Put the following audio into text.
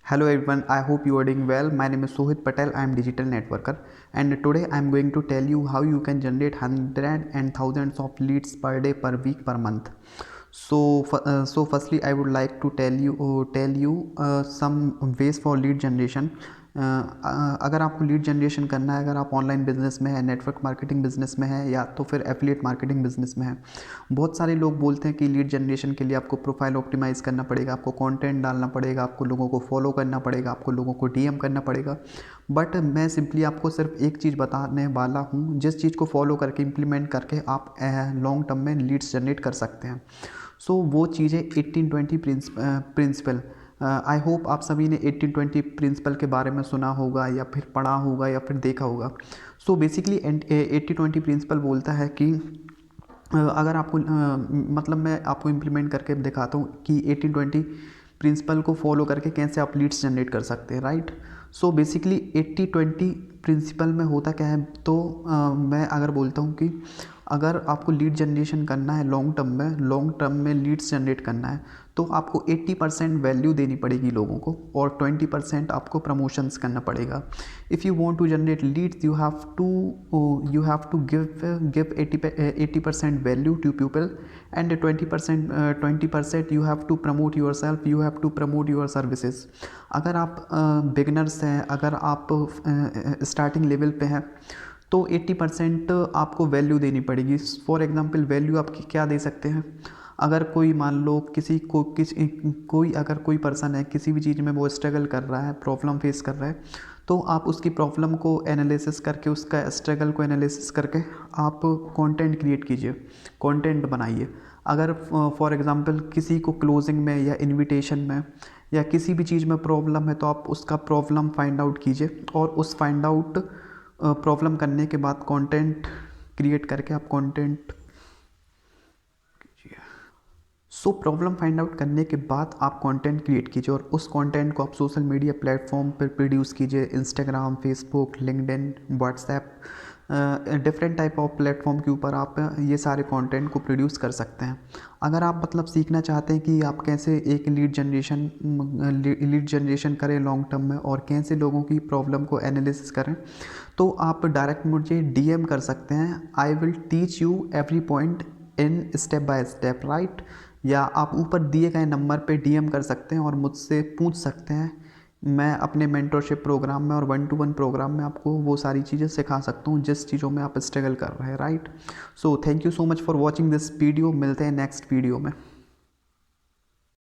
Hello everyone, I hope you are doing well. My name is Sohit Patel. I am digital networker, and today I am going to tell you how you can generate hundreds and thousands of leads per day, per week, per month. So firstly, I would like to tell you some ways for lead generation. अगर आपको lead generation करना है, अगर आप online business में है, network marketing business में है, या तो फिर एफिलिएट मार्केटिंग बिजनेस में है। बहुत सारे लोग बोलते हैं कि लीड जनरेशन के लिए आपको प्रोफाइल ऑप्टिमाइज़ करना पड़ेगा, आपको कंटेंट डालना पड़ेगा, आपको लोगों को फॉलो करना पड़ेगा, आपको लोगों को डीएम करना पड़ेगा। बट मैं सिंपली आपको सिर्फ एक चीज़ बताने वाला हूँ, जिस चीज़ को फॉलो करके इम्प्लीमेंट करके आप लॉन्ग टर्म में लीड्स जनरेट कर सकते हैं। सो वो चीज़ें 18-20 प्रिंसिपल। आई होप आप सभी ने 18-20 प्रिंसिपल के बारे में सुना होगा, या फिर पढ़ा होगा, या फिर देखा होगा। सो बेसिकली 80-20 प्रिंसिपल बोलता है कि अगर आपको मतलब मैं आपको इम्प्लीमेंट करके दिखाता हूँ कि 18-20 प्रिंसिपल को फॉलो करके कैसे आप लीड्स जनरेट कर सकते हैं, राइट। सो बेसिकली 80-20 प्रिंसिपल में होता क्या है, तो मैं अगर बोलता हूँ कि अगर आपको लीड जनरेशन करना है लॉन्ग टर्म में लीड्स जनरेट करना है, तो आपको 80% वैल्यू देनी पड़ेगी लोगों को, और 20% आपको प्रमोशंस करना पड़ेगा। If you want to generate leads, you have to give 80% value to people, and 20% you have to promote your self, you have to promote your services. अगर आप बिगनर्स हैं, अगर आप स्टार्टिंग लेवल पे हैं, तो 80% आपको वैल्यू देनी पड़ेगी। फॉर एग्जांपल वैल्यू आप क्या दे सकते हैं, अगर कोई मान लो अगर कोई पर्सन है, किसी भी चीज़ में वो स्ट्रगल कर रहा है, प्रॉब्लम फेस कर रहा है, तो आप उसकी प्रॉब्लम को एनालिसिस करके, उसका स्ट्रगल को एनालिसिस करके आप कंटेंट क्रिएट कीजिए, कंटेंट बनाइए। अगर फॉर एग्जांपल किसी को क्लोजिंग में या इनविटेशन में या किसी भी चीज़ में प्रॉब्लम है, तो आप उसका प्रॉब्लम फाइंड आउट कीजिए, और उस फाइंड आउट प्रॉब्लम करने के बाद कंटेंट क्रिएट करके आप कंटेंट प्रॉब्लम फाइंड आउट करने के बाद आप कंटेंट क्रिएट कीजिए, और उस कंटेंट को आप सोशल मीडिया प्लेटफॉर्म पर प्रोड्यूस कीजिए। Instagram, Facebook, LinkedIn, WhatsApp, different type of platform के ऊपर आप ये सारे कंटेंट को प्रोड्यूस कर सकते हैं। अगर आप मतलब सीखना चाहते हैं कि आप कैसे एक लीड जनरेशन करें लॉन्ग टर्म में, और कैसे लोगों की प्रॉब्लम को एनालिसिस करें, तो आप डायरेक्ट मुझे डीएम कर सकते हैं। I will teach you every point in step by step, right. या आप ऊपर दिए गए नंबर पे डीएम कर सकते हैं और मुझसे पूछ सकते हैं। मैं अपने मेंटरशिप प्रोग्राम में और 1-to-1 प्रोग्राम में आपको वो सारी चीज़ें सिखा सकता हूँ जिस चीज़ों में आप स्ट्रगल कर रहे हैं, right. So thank you so much for watching this video. मिलते हैं नेक्स्ट वीडियो में।